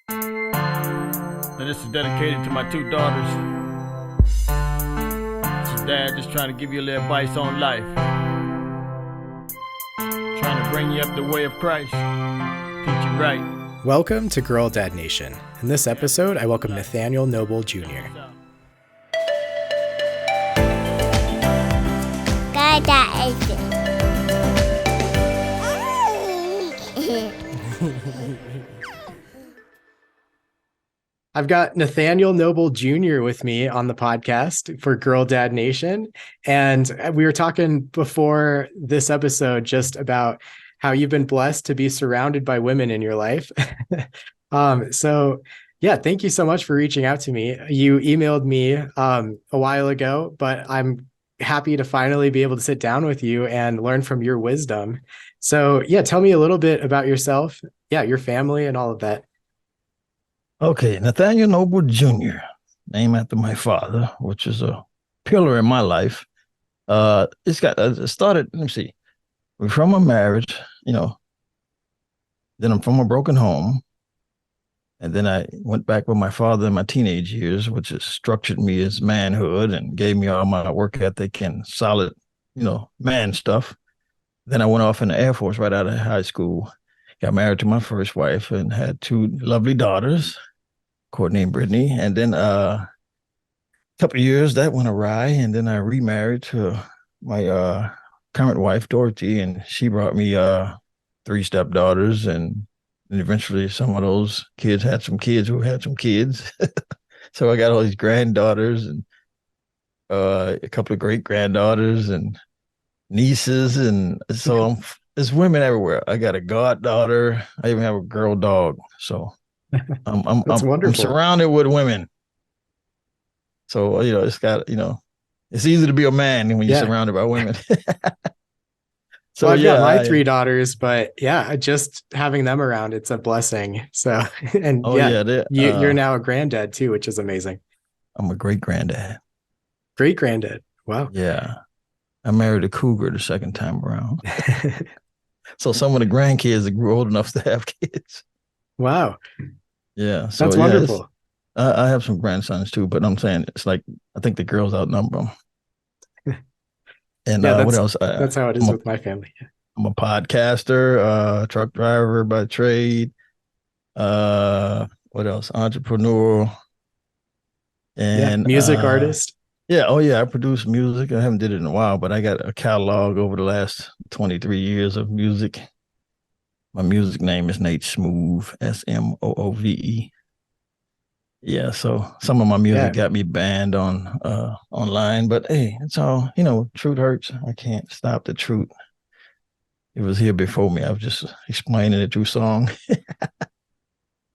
And this is dedicated to my two daughters. This is Dad just trying to give you a little advice on life. Trying to bring you up the way of Christ. Teach you right. Welcome to Girl Dad Nation. In this episode, I welcome Nathaniel Noble Jr. I've got Nathaniel Noble Jr. with me on the podcast for Girl Dad Nation. And we were talking before this episode just about how you've been blessed to be surrounded by women in your life. Thank you so much for reaching out to me. You emailed me a while ago, but I'm happy to finally be able to sit down with you and learn from your wisdom. So tell me a little bit about yourself, your family and all of that. Okay, Nathaniel Noble Jr., named after my father, which is a pillar in my life. It started, let me see, we're from a marriage, then I'm from a broken home. And then I went back with my father in my teenage years, which has structured me as manhood and gave me all my work ethic and solid, man stuff. Then I went off in the Air Force right out of high school. Got married to my first wife and had two lovely daughters, Courtney and Brittany. And then a couple of years that went awry. And then I remarried to my current wife, Dorothy, and she brought me three stepdaughters. And eventually some of those kids had some kids who had some kids. So I got all these granddaughters and a couple of great-granddaughters and nieces. And so there's women everywhere. I got a goddaughter. I even have a girl dog. So I'm surrounded with women. So, it's got, it's easy to be a man when you're surrounded by women. So I've got my three daughters, but just having them around, it's a blessing. So, and you're now a granddad too, which is amazing. I'm a great-granddad. Great-granddad. Wow. Yeah. I married a cougar the second time around. So some of the grandkids that grew old enough to have kids. Wow. Yeah. So that's wonderful. I have some grandsons too, but I'm saying it's like, I think the girls outnumber them. And what else? That's how it is with my family. I'm a podcaster, truck driver by trade. What else? Entrepreneur. And music artist. Yeah. Oh, yeah. I produce music. I haven't did it in a while, but I got a catalog over the last 23 years of music. My music name is Nate Smooth, Smoove. Yeah. So some of my music got me banned on online, but hey, it's all, truth hurts. I can't stop the truth. It was here before me. I was just explaining it through song.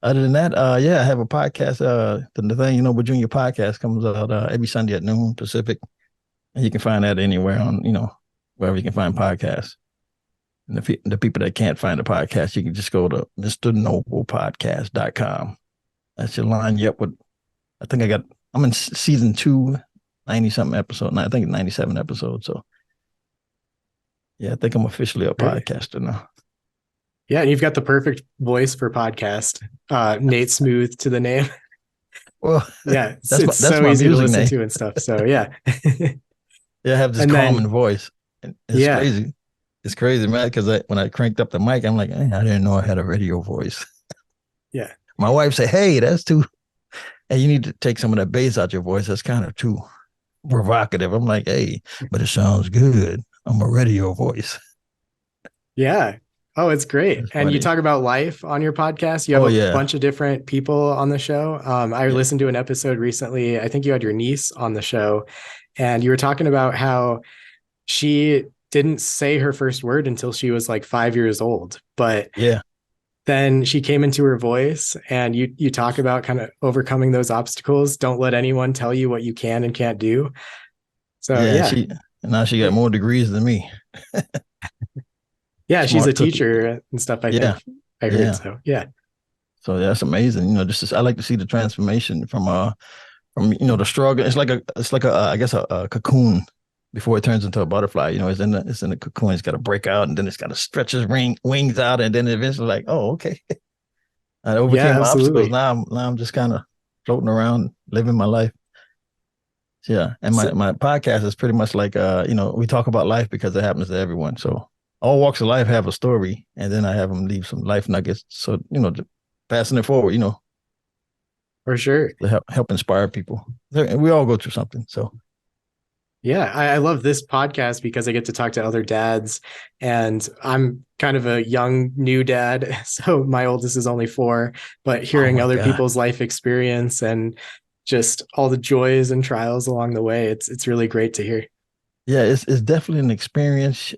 Other than that, I have a podcast. The Nathaniel Noble Jr. podcast comes out every Sunday at noon Pacific. And you can find that anywhere on, wherever you can find podcasts. And the people that can't find the podcast, you can just go to mrnoblepodcast.com. That should line you up with, I'm in season 2, 90-something episode. I think 97 episodes. So, I think I'm officially a podcaster now. Yeah, and you've got the perfect voice for podcast. Nate Smooth to the name. Well, it's that's so my easy to listen name. to and stuff. So yeah, I have this calming voice. And it's crazy. It's crazy, man. Because when I cranked up the mic, I'm like, I didn't know I had a radio voice. Yeah. My wife said, "Hey, that's too. And you need to take some of that bass out your voice. That's kind of too provocative." I'm like, "Hey, but it sounds good. I'm a radio voice." Yeah. Oh, it's great. And you talk about life on your podcast. You have a bunch of different people on the show. I listened to an episode recently. I think you had your niece on the show, and you were talking about how she didn't say her first word until she was like 5 years old. But then she came into her voice, and you talk about kind of overcoming those obstacles. Don't let anyone tell you what you can and can't do. So now she got more degrees than me. Yeah, she's a teacher and stuff. I think I heard. So that's amazing. I like to see the transformation from the struggle. It's like a I guess a cocoon before it turns into a butterfly. It's in the cocoon. It's got to break out, and then it's got to stretch its wings out, and then eventually, like, oh, okay, I overcame my obstacles. Now I'm just kind of floating around, living my life. Yeah. And my podcast is pretty much like, we talk about life because it happens to everyone. So all walks of life have a story, and then I have them leave some life nuggets. So, passing it forward, For sure. To help inspire people. We all go through something. So yeah, I love this podcast because I get to talk to other dads, and I'm kind of a young new dad. So my oldest is only 4, but hearing other people's life experience and just all the joys and trials along the way, it's really great to hear. Yeah, it's definitely an experience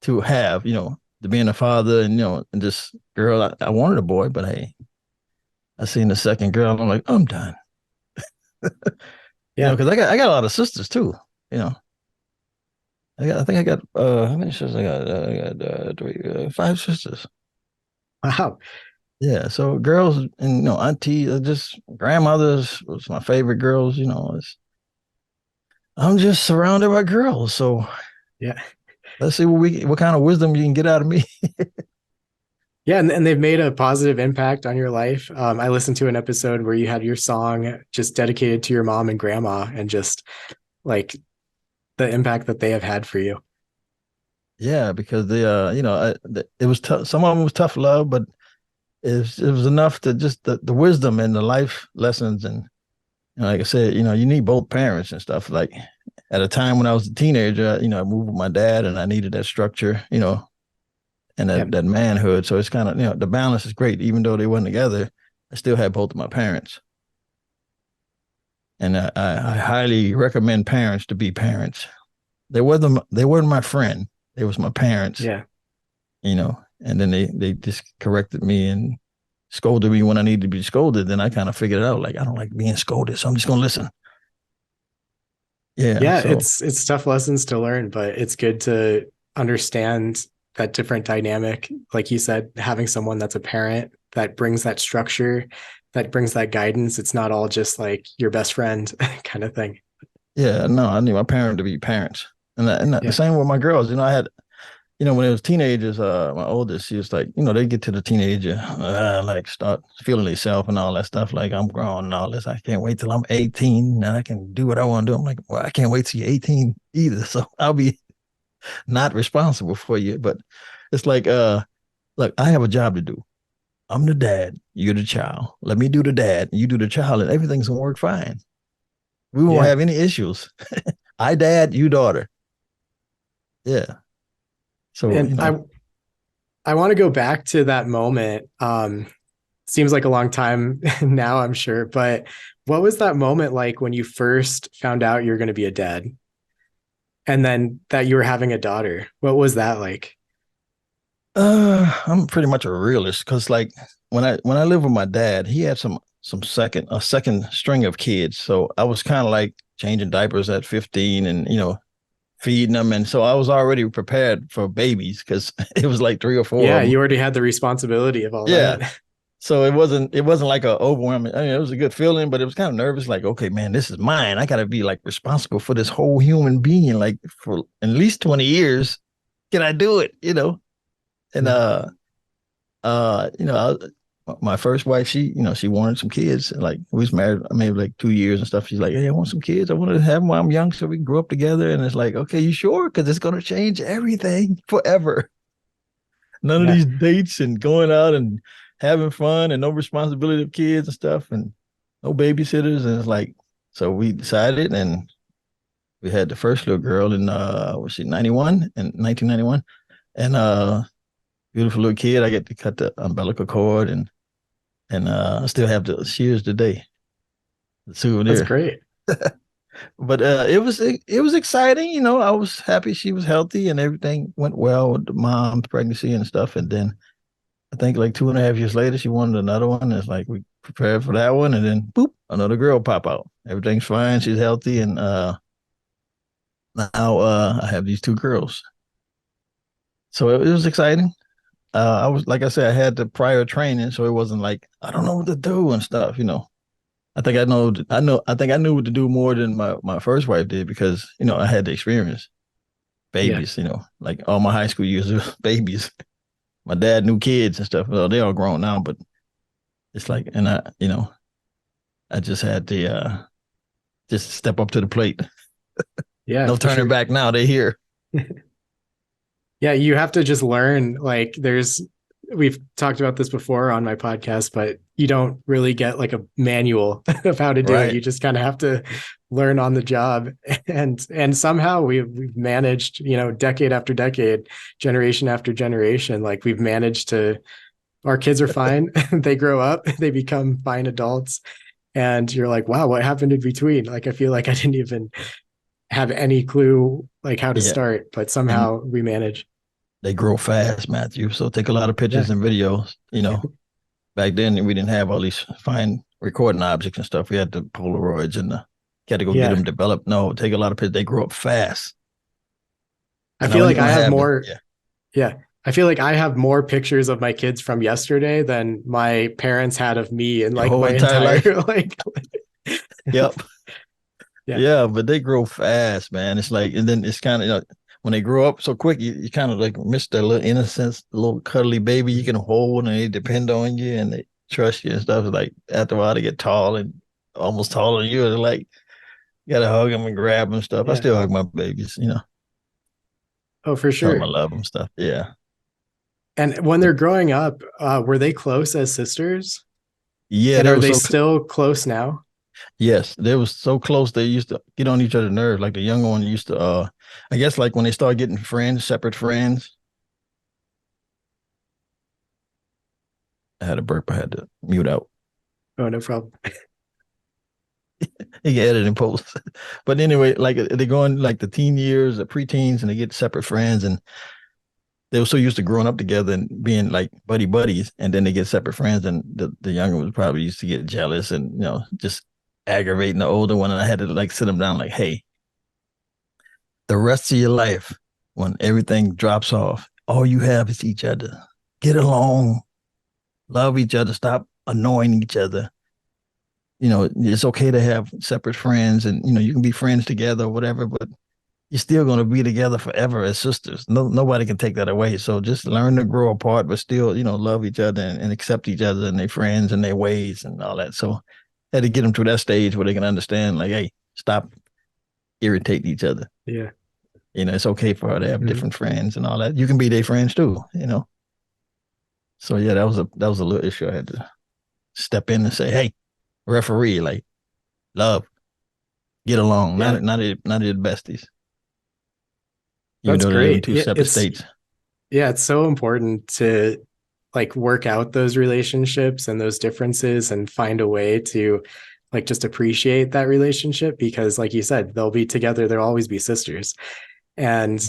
to have, to being a father, and and this girl, I wanted a boy, but hey, I seen the second girl, and I'm like, I'm done. Yeah, because I got a lot of sisters too. I think I got how many sisters? I got 5 sisters. Wow. Yeah, so girls and aunties, just grandmothers was my favorite girls. I'm just surrounded by girls, so yeah. Let's see what kind of wisdom you can get out of me. Yeah, and they've made a positive impact on your life. I listened to an episode where you had your song just dedicated to your mom and grandma, and just like the impact that they have had for you. Yeah, because it was tough. Some of them was tough love, but it was enough to just the wisdom and the life lessons. And like I said, you need both parents and stuff. Like at a time when I was a teenager, I moved with my dad, and I needed that structure, and that manhood. So it's kind of, the balance is great. Even though they weren't together, I still had both of my parents. And I highly recommend parents to be parents. They weren't my friend. They was my parents. Yeah. And then they just corrected me and scolded me when I needed to be scolded. Then I kind of figured it out, like, I don't like being scolded, so I'm just going to listen. Yeah. Yeah. So, it's tough lessons to learn, but it's good to understand that different dynamic. Like you said, having someone that's a parent that brings that structure, that brings that guidance. It's not all just like your best friend kind of thing. Yeah. No, I need my parents to be parents. And the same with my girls. I had, when it was teenagers, my oldest, she was like, they get to the teenager, like start feeling themselves and all that stuff. Like, I'm grown and all this. I can't wait till I'm 18 and I can do what I want to do. I'm like, well, I can't wait till you're 18 either. So I'll be not responsible for you. But it's like, look, I have a job to do. I'm the dad. You're the child. Let me do the dad. You do the child, and everything's gonna work fine. We won't have any issues. I dad, you daughter. Yeah. So, and I want to go back to that moment. Seems like a long time now, I'm sure, but what was that moment like when you first found out you're going to be a dad, and then that you were having a daughter? What was that like? I'm pretty much a realist, because like when I lived with my dad, he had a second string of kids. So I was kind of like changing diapers at 15 and feeding them, and so I was already prepared for babies because it was like 3 or 4. Yeah, you already had the responsibility of all that. So it wasn't like a overwhelming. I mean, it was a good feeling, but it was kind of nervous. Like, okay, man, this is mine. I got to be like responsible for this whole human being, like for at least 20 years. Can I do it? And my first wife, she wanted some kids. Like, we was married maybe like 2 years and stuff. She's like, hey, I want some kids. I want to have them while I'm young so we can grow up together. And it's like, okay, you sure? Because it's going to change everything forever. None of these dates and going out and having fun and no responsibility of kids and stuff and no babysitters. And it's like, so we decided, and we had the first little girl in, was she 1991. And beautiful little kid. I get to cut the umbilical cord, and I still have the shears today. The souvenir. That's great. But it was exciting. I was happy she was healthy and everything went well with the mom's pregnancy and stuff. And then I think like 2.5 years later, she wanted another one. It's like we prepared for that one, and then boop, another girl pop out. Everything's fine. She's healthy, and now I have these 2 girls. So it was exciting. I was, like I said, I had the prior training, so it wasn't like I don't know what to do and stuff. I think I knew what to do more than my first wife did, because I had the experience. Babies, like all my high school years were babies. my dad knew kids and stuff. Well, they all grown now, but it's like, and I just had to just step up to the plate. Yeah. No turning back now. They're here. Yeah, you have to just learn. Like we've talked about this before on my podcast, but you don't really get like a manual of how to do it. You just kind of have to learn on the job. And somehow we've managed, decade after decade, generation after generation, like we've managed to, our kids are fine. They grow up, they become fine adults. And you're like, wow, what happened in between? Like, I feel like I didn't even have any clue like how to start, but somehow we manage. They grow fast, Matthew. So take a lot of pictures and videos. Back then we didn't have all these fine recording objects and stuff. We had the Polaroids and had to go get them developed. No, take a lot of pictures. They grow up fast. I feel like I have more. I feel like I have more pictures of my kids from yesterday than my parents had of me in like my entire life. Like, yep. Yeah, but they grow fast, man. It's like, and then it's kind of when they grow up so quick, you kind of like miss their little innocence, the little cuddly baby you can hold, and they depend on you and they trust you and stuff. Like after a while, they get tall and almost taller than you. They're like, you gotta hug them and grab them and stuff. I still hug my babies, Oh, for sure. I love them stuff. Yeah. And when they're growing up, were they close as sisters? Yeah. And are they still close now? Yes, they were so close. They used to get on each other's nerves. Like the younger one used to, I guess like when they started getting friends, separate friends. I had a burp. I had to mute out. Oh, no problem. You can edit and post. But anyway, like they go in like the teen years, the preteens, and they get separate friends. And they were so used to growing up together and being like buddies. And then they get separate friends. And the younger was probably used to get jealous and, just aggravating the older one. And I had to like sit them down like, hey, the rest of your life, when everything drops off, all you have is each other. Get along, love each other, stop annoying each other. It's okay to have separate friends and, you can be friends together or whatever, but you're still going to be together forever as sisters. Nobody can take that away. So just learn to grow apart, but still, love each other and accept each other and their friends and their ways and all that. So I had to get them to that stage where they can understand, like, hey, stop irritating each other. Yeah. It's okay for her to have different friends and all that. You can be their friends too, So yeah, that was a little issue. I had to step in and say, hey, referee, like, love, get along, not the besties. That's great. Two separate states. Yeah, it's so important to like work out those relationships and those differences and find a way to like just appreciate that relationship, because like you said, they'll be together, they'll always be sisters. And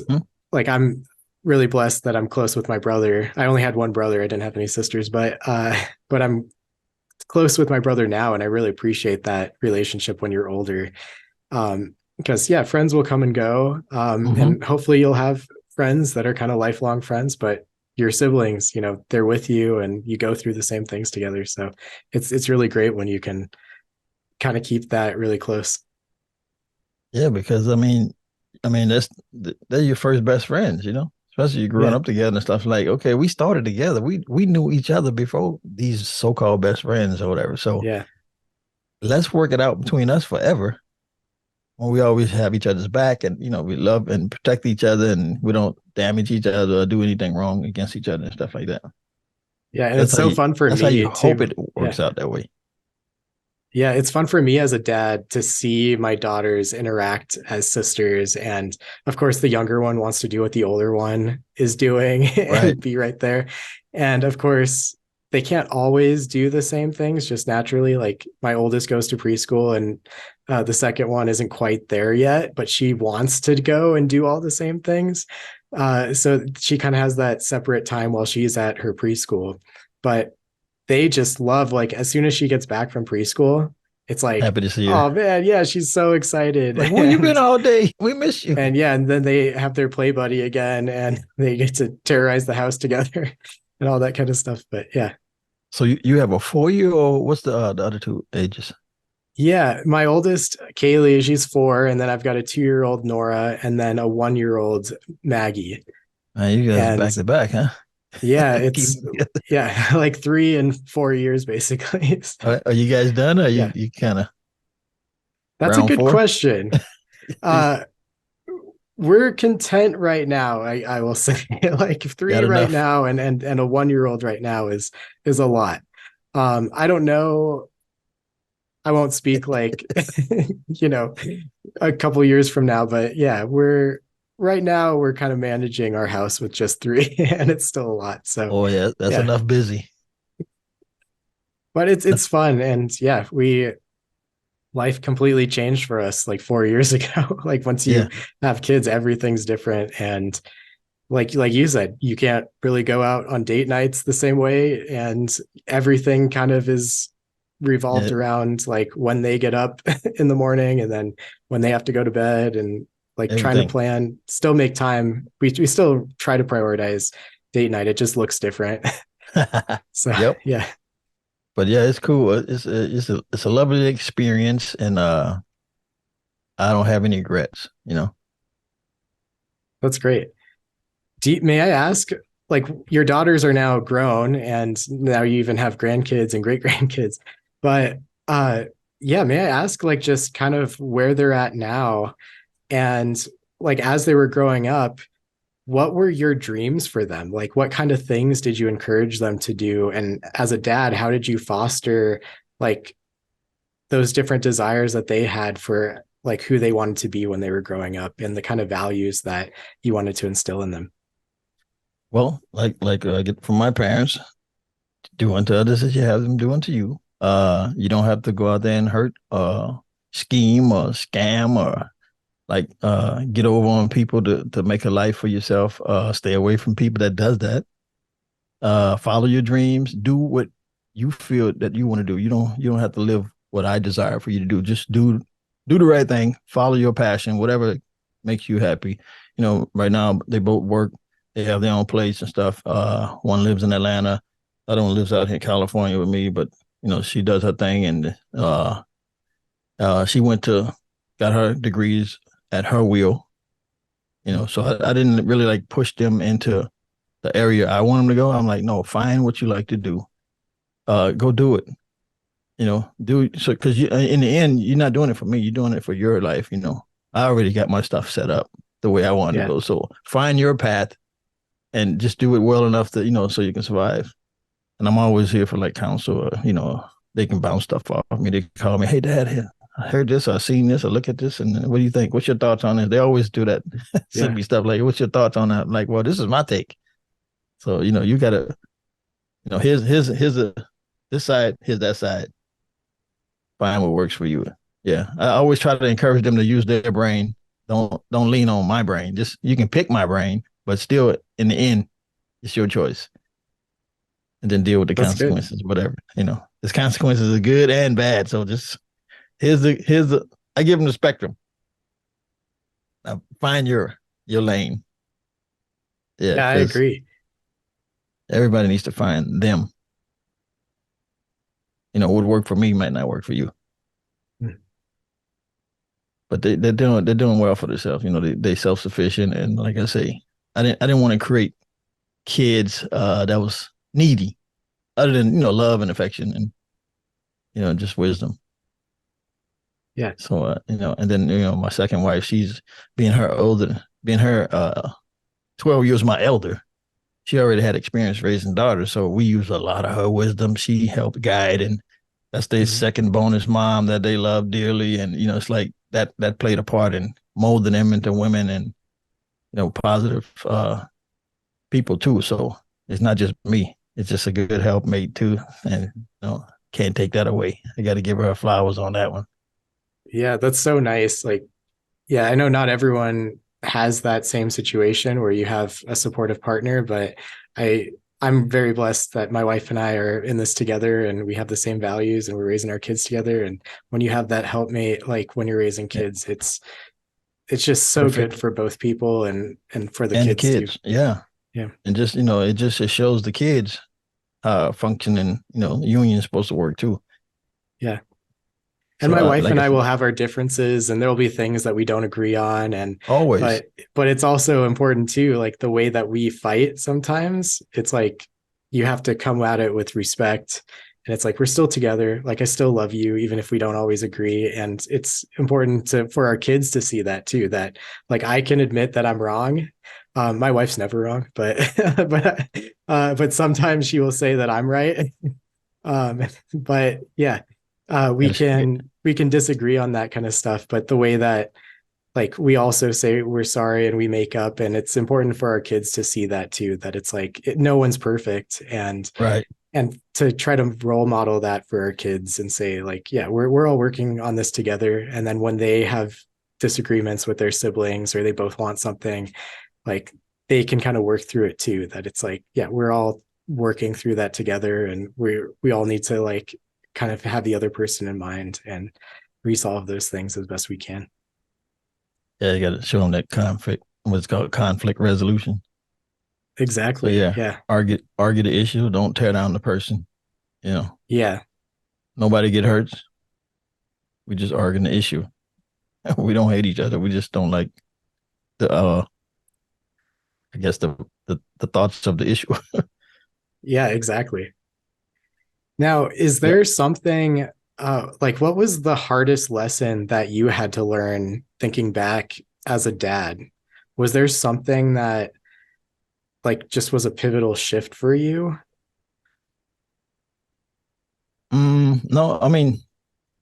like I'm really blessed that I'm close with my brother. I only had one brother, I didn't have any sisters, but I'm close with my brother now, and I really appreciate that relationship when you're older. Because friends will come and go. And hopefully you'll have friends that are kind of lifelong friends, but your siblings, they're with you and you go through the same things together. So it's really great when you can kind of keep that really close. Yeah, because I mean, they're your first best friends, especially you growing up together and stuff. Like, okay, we started together. We knew each other before these so-called best friends or whatever. So let's work it out between us forever. When we always have each other's back and, we love and protect each other and we don't damage each other or do anything wrong against each other and stuff like that. Yeah. And it's so fun for me. That's how you hope it works out that way. Yeah. It's fun for me as a dad to see my daughters interact as sisters. And of course, the younger one wants to do what the older one is doing and be right there. And of course, they can't always do the same things just naturally. Like my oldest goes to preschool and the second one isn't quite there yet, but she wants to go and do all the same things. So she kind of has that separate time while she's at her preschool, but they just love, like, as soon as she gets back from preschool, it's like, happy to see you. Oh man. Yeah. She's so excited. Like, where you been all day? We miss you. And then they have their play buddy again and they get to terrorize the house together and all that kind of stuff. But yeah. So you have a 4-year, or what's the other two ages? Yeah, my oldest, Kaylee, she's 4, and then I've got a 2-year-old Nora, and then a 1-year-old Maggie. You guys back to back, huh? Yeah, Keep it's them together. yeah, like 3 and 4 years basically. So, Are you guys done? Or are yeah, you kind of that's a round good four? question. Uh, we're content right now. I will say like three Got right enough? now and a 1 year old right now is a lot. I don't know. I won't speak like you know a couple years from now, but yeah, we're right now we're kind of managing our house with just three, and it's still a lot. So Oh yeah, that's yeah, enough busy. but it's fun, and yeah, we life completely changed for us like 4 years ago. Like once you Yeah, have kids, everything's different, and like you said, you can't really go out on date nights the same way, and everything kind of is revolved yeah, around like when they get up in the morning and then when they have to go to bed, and like trying to everything. plan, still make time. We still try to prioritize date night. It just looks different. So Yep. yeah, But yeah, it's cool. It's a lovely experience, and I don't have any regrets. You know. that's great. May I ask, like your daughters are now grown and now you even have grandkids and great grandkids, but uh yeah, may I ask like just kind of where they're at now, and like as they were growing up, what were your dreams for them? Like what kind of things did you encourage them to do? And as a dad, how did you foster like those different desires that they had for like who they wanted to be when they were growing up and the kind of values that you wanted to instill in them? Well, I get from my parents, do unto others as you have them do unto you. You don't have to go out there and hurt, scheme or scam or get over on people to make a life for yourself. Stay away from people that does that. Follow your dreams. Do what you feel that you want to do. You don't have to live what I desire for you to do. Just do the right thing. Follow your passion, whatever makes you happy. You know, right now they both work. They have their own place and stuff. One lives in Atlanta. The other one lives out here in California with me. But you know, she does her thing, and she got her degrees at her will. You know, so I didn't really like push them into the area I want them to go. I'm like, no, find what you like to do. Go do it. You know, do so because you in the end, you're not doing it for me. You're doing it for your life. You know, I already got my stuff set up the way I wanted to Yeah, go. So find your path and just do it well enough that so you can survive. And I'm always here for like counsel. They can bounce stuff off me. They call me, hey, Dad, I heard this, I seen this, I look at this, and what do you think? What's your thoughts on it? They always do that. Send yeah, me stuff like, what's your thoughts on that? I'm like, well, this is my take. So you gotta, here's a this side, here's that side. Find what works for you. Yeah, I always try to encourage them to use their brain. Don't lean on my brain. Just you can pick my brain, but still, in the end, it's your choice. And then deal with the that's good. consequences, whatever. There's consequences are good and bad. So just here's the. I give them the spectrum. Now find your lane. Yeah, Yeah, I because agree. everybody needs to find them. What worked for me might not work for you. Hmm. But they're doing well for themselves. They self sufficient, and like I say, I didn't want to create kids that was needy, other than love and affection and just wisdom. Yeah, So and then my second wife, she's being her 12 years my elder. She already had experience raising daughters, so we use a lot of her wisdom. She helped guide, and that's their mhm. second bonus mom that they love dearly, and it's like that played a part in molding them into women and positive people too. So it's not just me; it's just a good helpmate too, and can't take that away. I got to give her flowers on that one. Yeah, that's so nice. Like, yeah, I know not everyone has that same situation where you have a supportive partner, but I I'm very blessed that my wife and I are in this together and we have the same values and we're raising our kids together. And when you have that helpmate, like when you're raising Yeah, kids, it's just so good perfect. for both people and for the And the kids too. kids, yeah, Yeah. and just it shows the kids how functioning union is supposed to work too. Yeah. And my wife and I will have our differences, and there will be things that we don't agree on. And always, but it's also important too, like the way that we fight sometimes, it's like you have to come at it with respect. And it's like, we're still together. Like, I still love you, even if we don't always agree. And it's important for our kids to see that too, that like, I can admit that I'm wrong. My wife's never wrong, but, but sometimes she will say that I'm right. But yeah, we can disagree on that kind of stuff, but the way that like we also say we're sorry and we make up, and it's important for our kids to see that too, that it's like no one's perfect, and right. And to try to role model that for our kids and say like, yeah, we're all working on this together. And then when they have disagreements with their siblings or they both want something, like they can kind of work through it too, that it's like, yeah, we're all working through that together, and we all need to like kind of have the other person in mind and resolve those things as best we can. Yeah, you got to show them that conflict, what's called conflict resolution. Exactly. So yeah. Argue the issue. Don't tear down the person. You know. Yeah. Nobody get hurt. We just argue the issue. We don't hate each other. We just don't like the I guess the thoughts of the issue. Yeah, exactly. Now, is there something like what was the hardest lesson that you had to learn thinking back as a dad? Was there something that like just was a pivotal shift for you? No, I mean,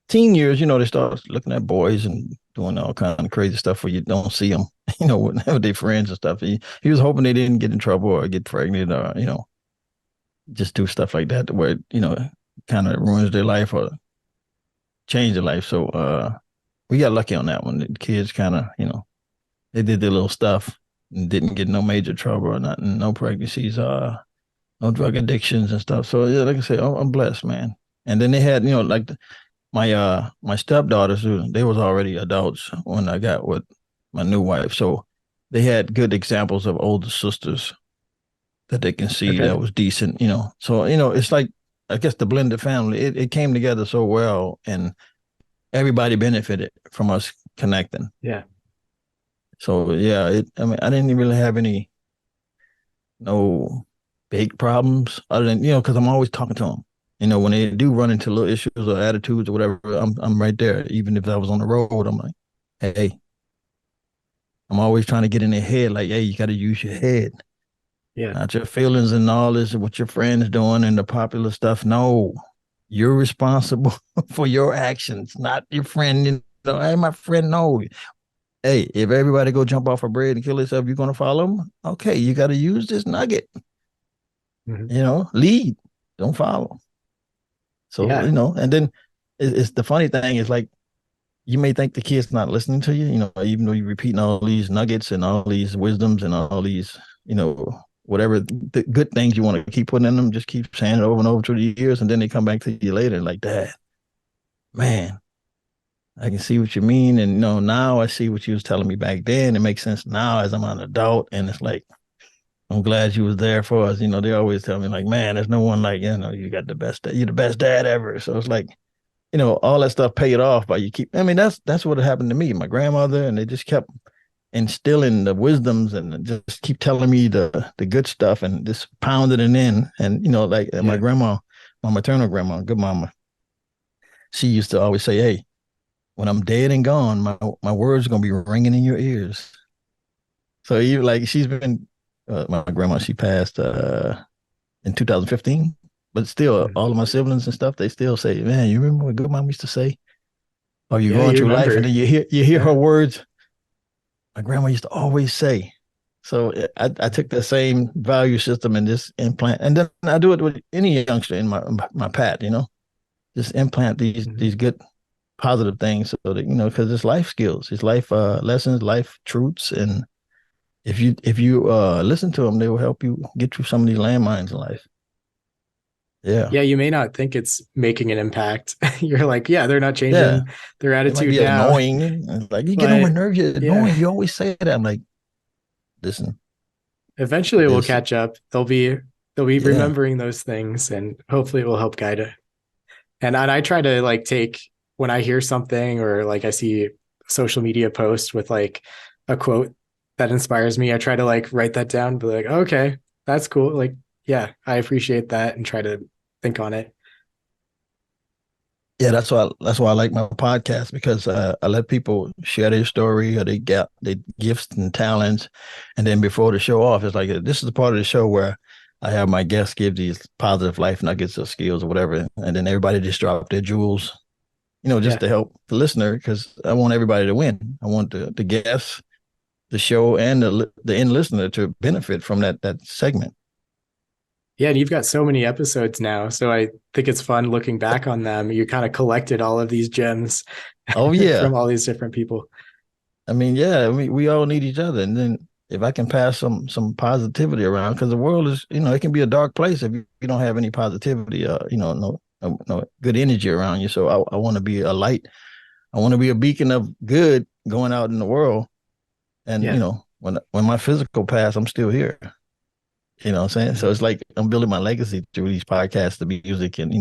teen years, they start looking at boys and doing all kind of crazy stuff where you don't see them, with their friends and stuff. He was hoping they didn't get in trouble or get pregnant or, just do stuff like that where, kind of ruins their life or change their life. So we got lucky on that one. The kids kind of, they did their little stuff and didn't get no major trouble or nothing, no pregnancies, no drug addictions and stuff. So yeah, like I say, I'm blessed, man. And then they had, like my stepdaughters, they was already adults when I got with my new wife. So they had good examples of older sisters that they can see that was decent, So, it's like, I guess the blended family, it came together so well, and everybody benefited from us connecting. Yeah. So yeah, I mean, I didn't really have no big problems other than, because I'm always talking to them. When they do run into little issues or attitudes or whatever, I'm right there. Even if I was on the road, I'm like, hey, I'm always trying to get in their head, like, hey, you got to use your head. Yeah. Not your feelings and all this, what your friends doing and the popular stuff. No, you're responsible for your actions, not your friend. Hey, my friend, no. Hey, if everybody go jump off a bridge and kill themselves, you're going to follow them? Okay, you got to use this nugget. Lead, don't follow. So, and then it's the funny thing is like, you may think the kid's not listening to you, even though you're repeating all these nuggets and all these wisdoms and all these, whatever the good things you want to keep putting in them, just keep saying it over and over through the years. And then they come back to you later like, Dad, man, I can see what you mean. And now I see what you was telling me back then. It makes sense now as I'm an adult. And it's like, I'm glad you was there for us. They always tell me like, man, there's no one like, you got the best, you're the best dad ever. So it's like, all that stuff paid off by that's what happened to me, my grandmother, and they just kept instilling the wisdoms and just keep telling me the good stuff and just pounding it in. And, my grandma, my maternal grandma, good mama, she used to always say, hey, when I'm dead and gone, my words are going to be ringing in your ears. So even like she's been, my grandma, she passed in 2015, but still all of my siblings and stuff, they still say, man, you remember what good mom used to say? Or you're going through life and then you hear her words. My grandma used to always say. So I took that same value system and just implant, and then I do it with any youngster in my path, just implant these good positive things so that, because it's life skills, it's life lessons, life truths. And if you listen to them, they will help you get through some of these landmines in life. Yeah. Yeah, you may not think it's making an impact. You're like, yeah, they're not changing their attitude now. Annoying. Like, you get on my nerves, you're annoying. You always say that. I'm like, listen. Eventually it will catch up. They'll be remembering those things, and hopefully it will help guide it. And I try to like take when I hear something or like I see social media post with like a quote that inspires me, I try to like write that down, be like, okay, that's cool. Like, yeah, I appreciate that and try to think on it. Yeah, that's why I like my podcast, because I let people share their story or they get their gifts and talents, and then before the show off, it's like this is the part of the show where I have my guests give these positive life nuggets or skills or whatever, and then everybody just drop their jewels, just to help the listener, because I want everybody to win. I want the guests, the show, and the end listener to benefit from that segment. Yeah, and you've got so many episodes now, so I think it's fun looking back on them. You kind of collected all of these gems Oh yeah, from all these different people. I mean, yeah, we all need each other, and then if I can pass some positivity around, because the world is, it can be a dark place if you don't have any positivity, no good energy around you. So I want to be a light. I want to be a beacon of good going out in the world. And Yeah. When my physical pass, I'm still here. You know what I'm saying? So it's like I'm building my legacy through these podcasts, the music, and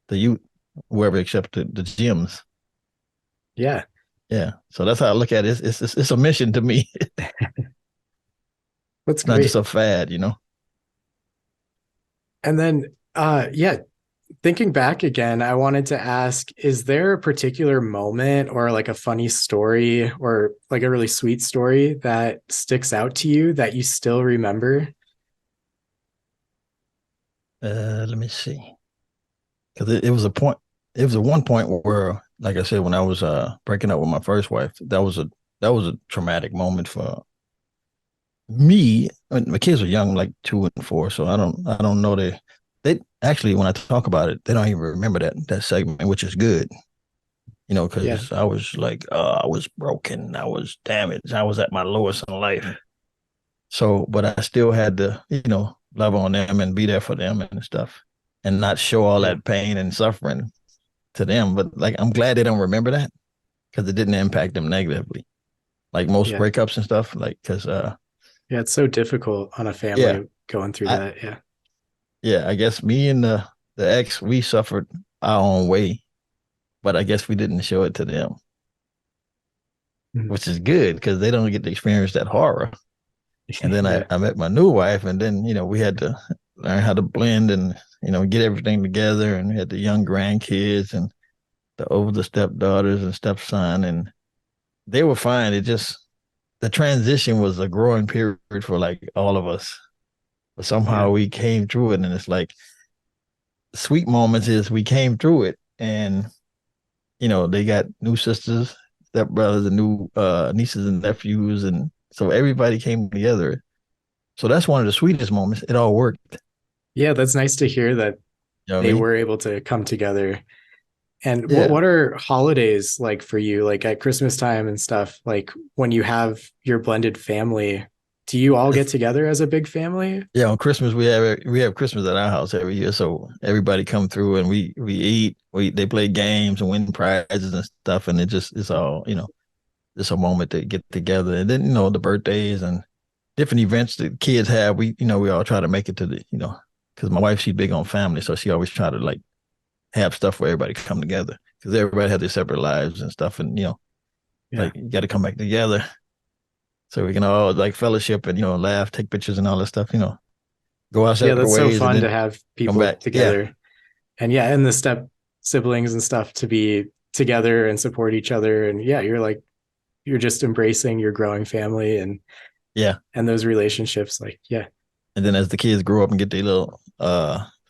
the youth, whoever, except the gyms. Yeah. Yeah. So that's how I look at it. It's a mission to me. That's Not just great. a fad. And then yeah, thinking back again, I wanted to ask, is there a particular moment or like a funny story or like a really sweet story that sticks out to you that you still remember? Let me see. Because it was a point. It was a one point where, like I said, when I was breaking up with my first wife, that was a traumatic moment for me. I mean, my kids were young, like 2 and 4, so I don't know, they actually, when I talk about it, they don't even remember that segment, which is good. Yeah. Because I was like, I was broken, I was damaged, I was at my lowest in life. So, but I still had to, love on them and be there for them and stuff, and not show all Yeah. that pain and suffering to them. But like, I'm glad they don't remember that, because it didn't impact them negatively, like most Yeah. breakups and stuff. Like, because Yeah. It's so difficult on a yeah, family going through I that. Yeah. yeah, I guess me and the ex, we suffered our own way, but I guess we didn't show it to them, Mhm. which is good because they don't get to experience that horror. And then I, Yeah. I met my new wife, and then we had to learn how to blend and get everything together, and we had the young grandkids and the older stepdaughters and stepson, and they were fine. It just, the transition was a growing period for like all of us, but Yeah. somehow we came through it. And it's like, sweet moments is we came through it, and they got new sisters, stepbrothers, and new nieces and nephews, and so everybody came together. So that's one of the sweetest moments. It all worked. Yeah. That's nice to hear that You know what I they mean? were able to come together. And Yeah. what are holidays like for you? Like at Christmas time and stuff, like when you have your blended family, do you all get It's, together as a big family? yeah, on Christmas we have Christmas at our house every year. So everybody come through and we eat, they play games and win prizes and stuff, and it's all, it's a moment to get together. And then, the birthdays and different events that kids have, we all try to make it to because my wife, she's big on family, so she always try to like have stuff where everybody come together, because everybody has their separate lives and stuff, and Yeah. like, you got to come back together so we can all like fellowship and laugh, take pictures and all that stuff. Go our Yeah, separate that's so ways and fun then to have come people back. Yeah, together. And yeah, and the step siblings and stuff to be together and support each other. And yeah, you're just embracing your growing family yeah. and those relationships. Like, yeah. And then as the kids grow up and get their little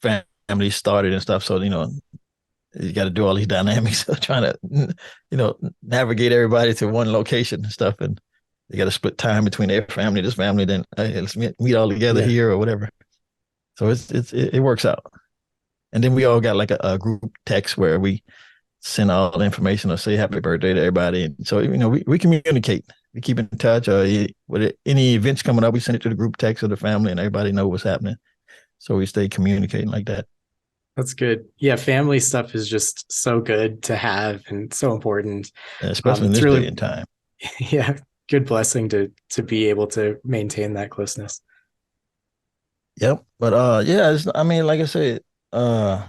families started and stuff, so you got to do all these dynamics of trying to navigate everybody to one location and stuff, and you got to split time between their family, this family, then hey, let's meet all together Yeah. here or whatever. So it works out. And then we all got like a group text where we send all the information or say happy birthday to everybody. And so, we communicate, we keep in touch. With any events coming up, we send it to the group text of the family, and everybody know what's happening. So we stay communicating like that. That's good. Yeah, family stuff is just so good to have and so important. Especially in It's this day really, and time. yeah, good blessing to be able to maintain that closeness. Yep. But yeah, I mean, like I said, uh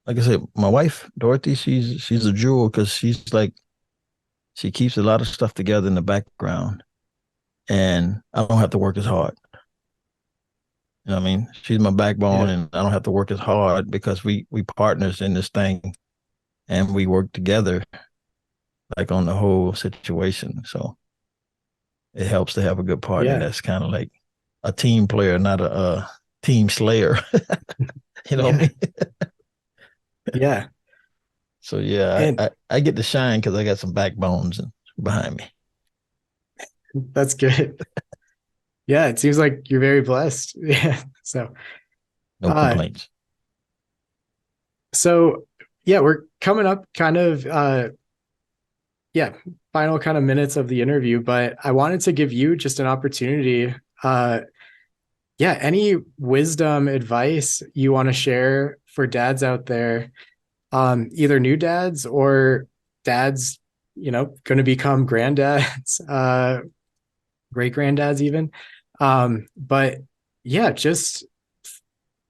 like I said, my wife, Dorothy, she's a jewel because she's like, she keeps a lot of stuff together in the background and I don't have to work as hard. You know what I mean? She's my backbone Yeah. and I don't have to work as hard because we partners in this thing and we work together like on the whole situation. So it helps to have a good partner Yeah. that's kind of like a team player, not a team slayer. You know what I Yeah. mean? Yeah. So yeah, And I get to shine because I got some backbones behind me. that's good. Yeah, it seems like you're very blessed. Yeah. So, No uh, complaints. so yeah, we're coming up kind of, yeah, final kind of minutes of the interview, but I wanted to give you just an opportunity. Uh, yeah, any wisdom, advice you want to share for dads out there, either new dads or dads, going to become granddads, great granddads even. But yeah, just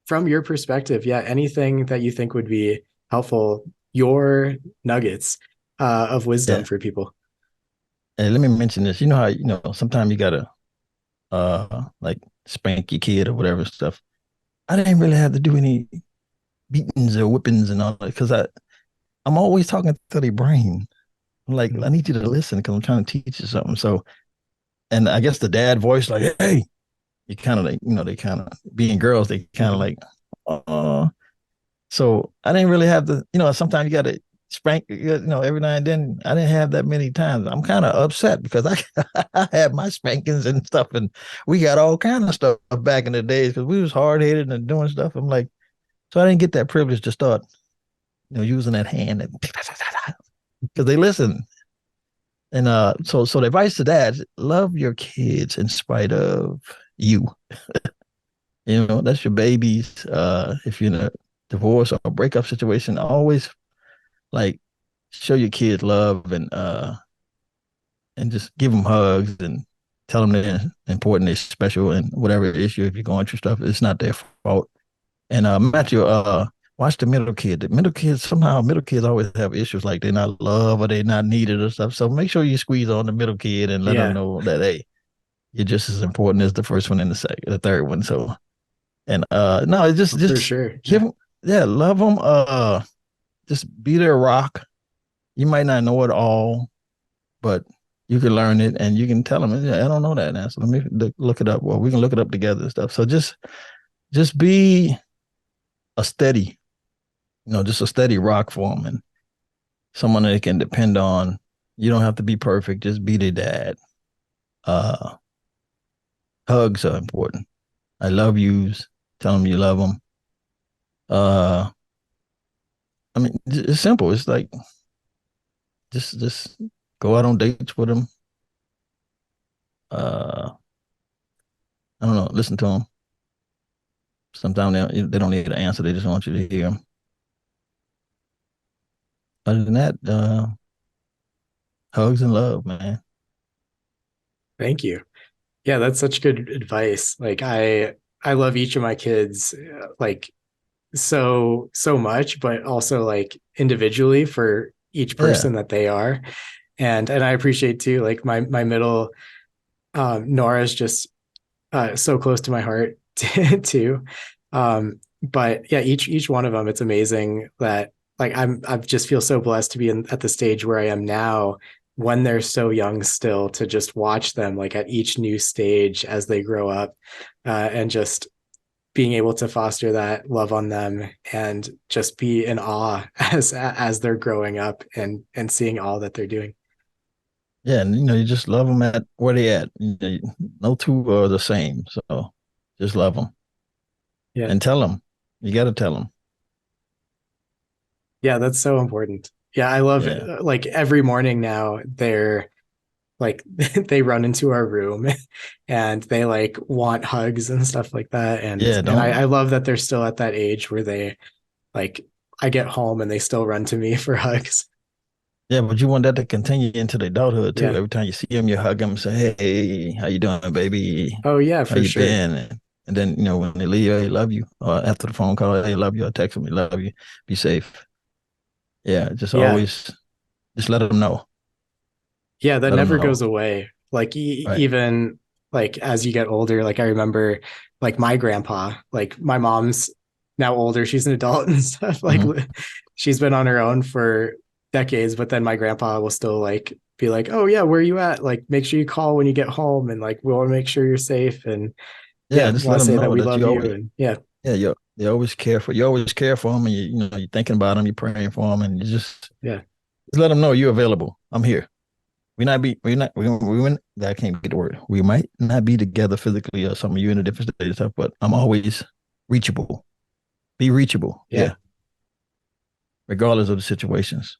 from your perspective, yeah, anything that you think would be helpful, your nuggets of wisdom Yeah. for people. And let me mention this. You know how, sometimes you gotta like spank your kid or whatever stuff. I didn't really have to do any beatings or whippings and all that because I'm always talking to their brain. I'm like, I need you to listen because I'm trying to teach you something. So, and I guess the dad voice, like, hey, you kind of like, they kind of being girls, they kind of like, uh, so I didn't really have to, sometimes you got to spank, every now and then. I didn't have that many times. I'm kind of upset because I had my spankings and stuff, and we got all kind of stuff back in the days because we was hard headed and doing stuff. I'm like, so I didn't get that privilege to start, using that hand and because they listen. And so the advice to that is love your kids in spite of you. That's your babies. If you're in a divorce or a breakup situation, always like show your kids love and just give them hugs and tell them they're important, they're special, and whatever issue if you're going through stuff, it's not their fault. And Matthew, watch the middle kid. The middle kids always have issues like they're not loved or they're not needed or stuff. So make sure you squeeze on the middle kid and let them Yeah, know that hey, you're just as important as the first one and the third one. So and no, it's for just sure. give Yeah. them, yeah, love them. Just be their rock. You might not know it all, but you can learn it and you can tell them, yeah, I don't know that now. So let me look it up. Well, we can look it up together and stuff. So just be a steady, just a steady rock for them and someone they can depend on. You don't have to be perfect. Just be their dad. Uh, Hugs are important. I love yous. Tell them you love them. Uh, I mean, it's simple. It's like just go out on dates with them. Uh, I don't know. Listen to them. Sometimes they don't need an answer. They just want you to hear them. Other than that, hugs and love, man. Thank you. Yeah, that's such good advice. Like I love each of my kids like so much, but also like individually for each Yeah, person that they are. And I appreciate too, like my middle Nora's just so close to my heart too. But yeah, each one of them, it's amazing that like I just feel so blessed to be at the stage where I am now when they're so young still to just watch them like at each new stage as they grow up and just being able to foster that love on them and just be in awe as they're growing up and seeing all that they're doing. yeah, and you just love them at where they at. No two are the same, so just love them Yeah. and tell them. You got to tell them. Yeah, that's so important. Yeah, I love Yeah, like every morning now they're like they run into our room and they like want hugs and stuff like that. And yeah. and I Don't. love that they're still at that age where they like I get home and they still run to me for hugs. Yeah, but you want that to continue into the adulthood too. Yeah. Every time you see them, you hug them, say, "Hey, how you doing, baby? Oh yeah, How for you sure. been?" And then, when they leave, hey, love you. Or after the phone call, hey, love you. Or text me, love you. Be safe. Yeah, just Yeah. always, just let them know. Yeah, that Let them never know. goes away. Like Right. even like as you get older, like I remember like my grandpa, like my mom's now older, she's an adult and stuff. Like Mm-hmm. she's been on her own for decades, but then my grandpa will still like be like, "Oh yeah, where are you at? Like make sure you call when you get home and like we want to make sure you're safe and Yeah, yeah, just let want to them say that know we that love you you always, and yeah. yeah, you always care for them, and you're thinking about them, you're praying for them, and you Yeah. just let them know you're available. I'm here. I can't get the word. We might not be together physically or some of you in a different state and stuff, but I'm always reachable. Be reachable. Yeah. Yeah. Regardless of the situations.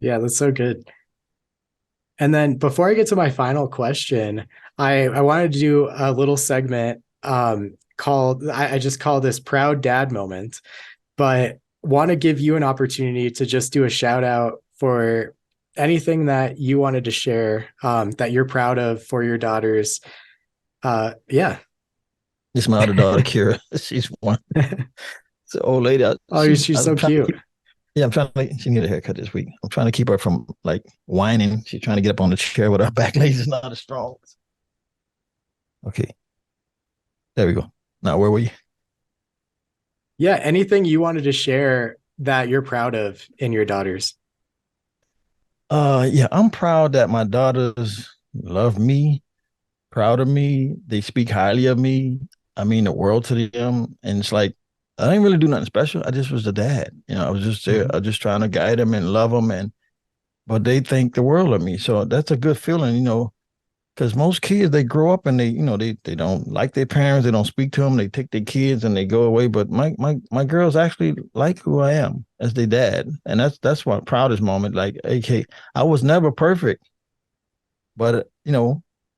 Yeah, that's so good. And then before I get to my final question, I wanted to do a little segment called I just call this proud dad moment, but want to give you an opportunity to just do a shout out for anything that you wanted to share that you're proud of for your daughters. Yeah. This is my other daughter, Kira. She's one. It's an old lady. Oh, she's I'm so trying to cute. keep, yeah, I'm trying to, she need a haircut this week. I'm trying to keep her from like whining. She's trying to get up on the chair with her back legs is not as strong. Okay. There we go. Now, where were you? Yeah, anything you wanted to share that you're proud of in your daughters. Yeah, I'm proud that my daughters love me, proud of me. They speak highly of me. I mean the world to them. And it's like, I didn't really do nothing special. I just was the dad. I was just there. Mhm. I was just trying to guide them and love them. But they think the world of me. So that's a good feeling, because most kids, they grow up and they don't like their parents. They don't speak to them. They take their kids and they go away. But my girls actually like who I am as their dad. And that's my proudest moment. Like, okay, I was never perfect, but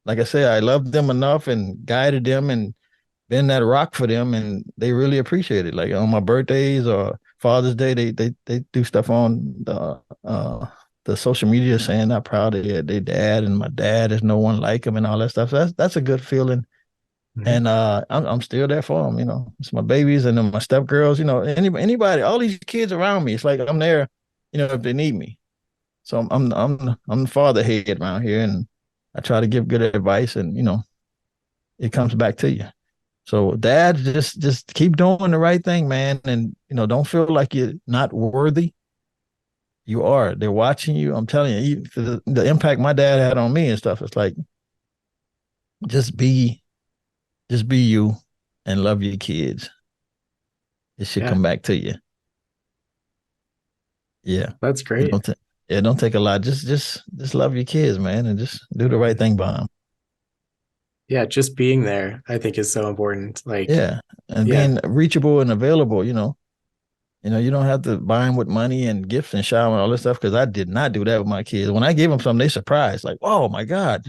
like I say, I loved them enough and guided them and been that rock for them, and they really appreciate it. Like on my birthdays or Father's Day, they do stuff on the social media saying they're proud of their dad, and my dad is no one like him and all that stuff. So that's a good feeling. Mhm. And I'm still there for them. It's my babies and then my stepgirls. Anybody, all these kids around me. It's like I'm there. If they need me. So I'm the father head around here, and I try to give good advice, and it comes back to you. So dad, just keep doing the right thing, man, and don't feel like you're not worthy. You are. They're watching you. I'm telling you, the impact my dad had on me and stuff. It's like just be just be you and love your kids. It should Yeah, come back to you. Yeah. that's It great. don't ta- yeah, don't take a lot. Just love your kids, man, and just do the right Mhm. thing by them. Yeah, just being there, I think, is so important. Like, Yeah. And yeah, being reachable and available, you don't have to buy them with money and gifts and shower and all this stuff because I did not do that with my kids. When I gave them something, they surprised, like, "Oh my god!"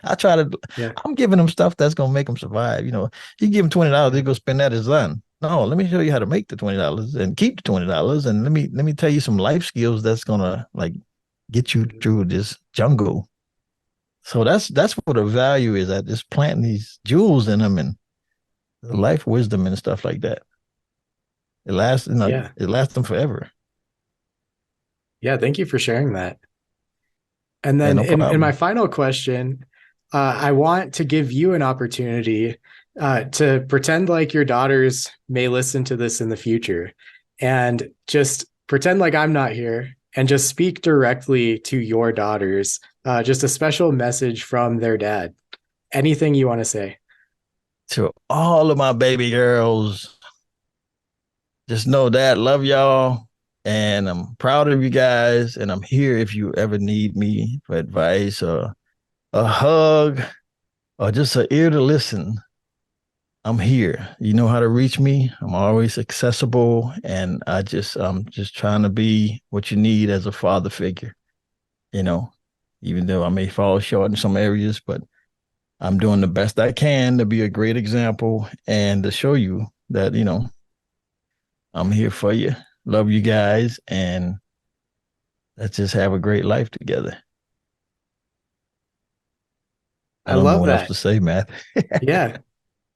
I try to. yeah, I'm giving them stuff that's gonna make them survive. You give them $20, they go spend that as done. No, let me show you how to make the $20 and keep the $20, and let me tell you some life skills that's gonna like get you Mhm. through this jungle. So that's what the value is at just planting these jewels in them and the life wisdom and stuff like that. It lasts, Yeah, it lasts them forever. yeah. Thank you for sharing that. And Yeah, then no in my problem. final question, I want to give you an opportunity to pretend like your daughters may listen to this in the future and just pretend like I'm not here and just speak directly to your daughters, just a special message from their dad. Anything you want to say. To all of my baby girls, just know that love y'all and I'm proud of you guys. And I'm here if you ever need me for advice or a hug or just an ear to listen. I'm here. You know how to reach me. I'm always accessible. And I'm just trying to be what you need as a father figure, you know, even though I may fall short in some areas, but I'm doing the best I can to be a great example and to show you that, I'm here for you. Love you guys. And let's just have a great life together. I I don't know love what else that. to say, Matt. Yeah.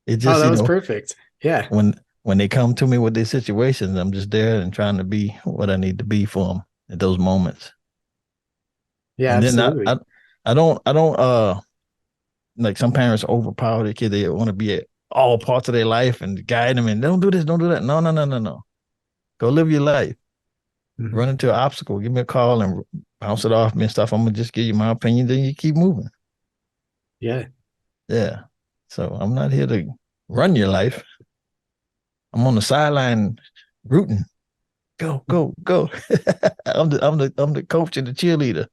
It just, that was perfect. Yeah. When they come to me with these situations, I'm just there and trying to be what I need to be for them at those moments. Yeah, And absolutely. then I don't like some parents overpower their kid. They want to be at all parts of their life and guide them and don't do this, don't do that. No. Go live your life. Mm-hmm. Run into an obstacle, give me a call and bounce it off me and stuff. I'm gonna just give you my opinion, then you keep moving. Yeah. Yeah. So I'm not here to run your life. I'm on the sideline rooting. Go. I'm the coach and the cheerleader.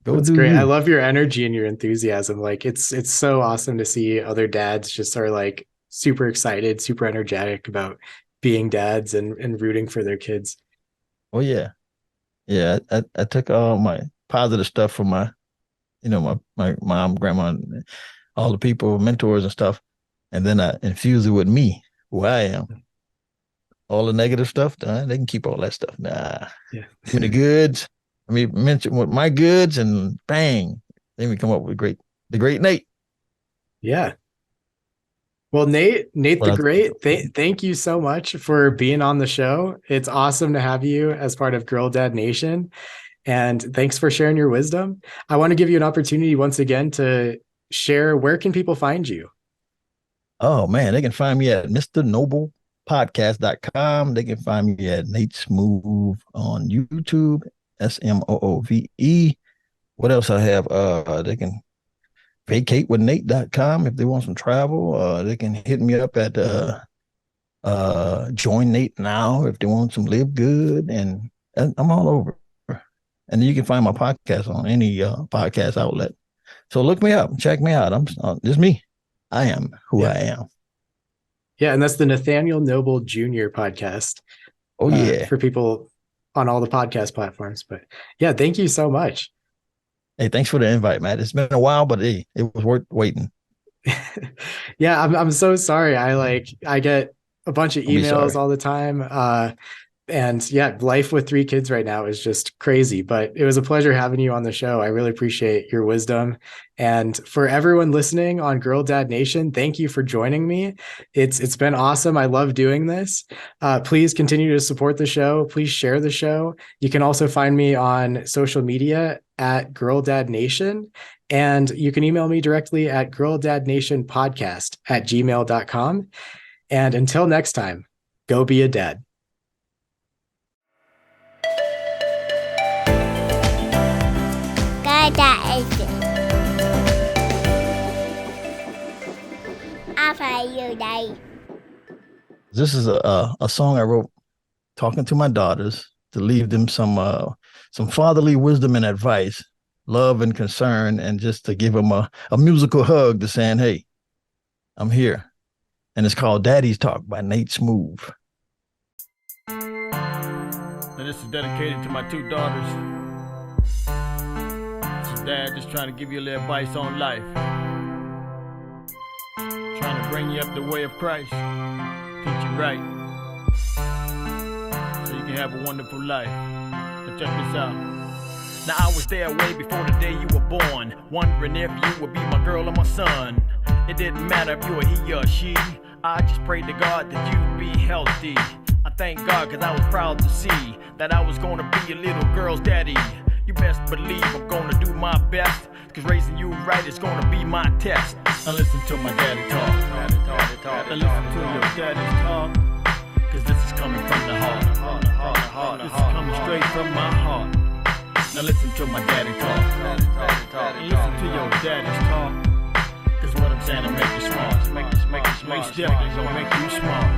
Go That's do great. I you. love your energy and your enthusiasm. Like it's so awesome to see other dads just are like super excited, super energetic about being dads and rooting for their kids. Oh yeah. Yeah. I took all my positive stuff from my mom, grandma, all the people, mentors and stuff. And then I infuse it with me, who I am. All the negative stuff, they can keep all that stuff. Nah. Yeah. Give me the goods. I mean, mention what my goods and bang. Then we come up with the great Nate. Yeah. Well, Nate the Great, thank you so much for being on the show. It's awesome to have you as part of Girl Dad Nation. And thanks for sharing your wisdom. I want to give you an opportunity once again to share, where can people find you? Oh man, they can find me at mrnoblepodcast.com. They can find me at Nate Smooth on YouTube, SMOOVE. What else I have? They can vacatewithnate.com if they want some travel. They can hit me up at join Nate now if they want some live good, and I'm all over. And you can find my podcast on any podcast outlet. So look me up, check me out. I'm just me. I am who I am. Yeah, and that's the Nathaniel Noble Jr. podcast. Oh yeah, for people on all the podcast platforms. But yeah, thank you so much. Hey, thanks for the invite, Matt. It's been a while, but hey, it was worth waiting. Yeah, I'm so sorry. I get a bunch of emails all the time. And yeah, life with 3 kids right now is just crazy, but it was a pleasure having you on the show. I really appreciate your wisdom. And for everyone listening on Girl Dad Nation, thank you for joining me. It's been awesome. I love doing this. Please continue to support the show. Please share the show. You can also find me on social media at Girl Dad Nation. And you can email me directly at girldadnationpodcast@gmail.com. And until next time, go be a dad. That is it. I'll play you, Dave. This is a song I wrote talking to my daughters to leave them some fatherly wisdom and advice, love and concern, and just to give them a musical hug to saying, hey, I'm here. And it's called Daddy's Talk by Nate Smooth. And this is dedicated to my 2 daughters. Dad, just trying to give you a little advice on life. Trying to bring you up the way of Christ. Teach you right. So you can have a wonderful life. Now check this out. Now I was there way before the day you were born, wondering if you would be my girl or my son. It didn't matter if you were he or she. I just prayed to God that you'd be healthy. I thank God because I was proud to see that I was going to be a little girl's daddy. You best believe I'm gonna do my best, cause raising you right is gonna be my test. Now listen to my daddy talk. Now listen to your daddy's talk, cause this is coming from the heart. This is coming straight from my heart. Now listen to my daddy talk. Now listen to your daddy's talk, cause what I'm saying will make you smart. Most definitely gonna make you smart.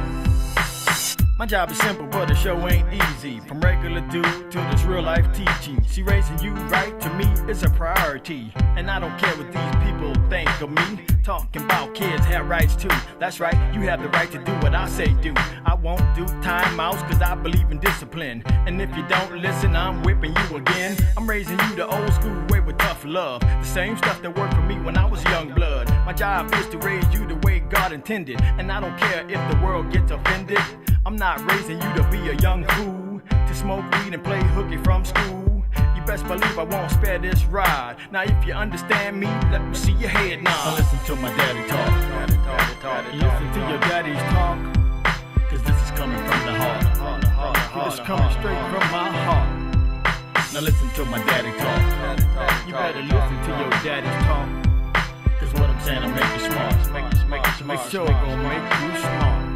My job is simple, but the show ain't easy. From regular dude to this real life teaching. See, raising you right to me is a priority. And I don't care what these people think of me. Talking about kids have rights too. That's right, you have the right to do what I say do. I won't do timeouts cause I believe in discipline. And if you don't listen, I'm whipping you again. I'm raising you the old school way with tough love. The same stuff that worked for me when I was young blood. My job is to raise you the way God intended. And I don't care if the world gets offended. I'm not raising you to be a young fool, to smoke weed and play hooky from school. You best believe I won't spare this ride. Now if you understand me, let me see your head nod. Now listen to my daddy talk. Listen to your daddy's talk, cause this is coming from the heart. This is coming straight from my heart. Now listen to my daddy talk. You better listen to your daddy's talk, cause what I'm saying will make you smart. Make sure it gon' make you smart.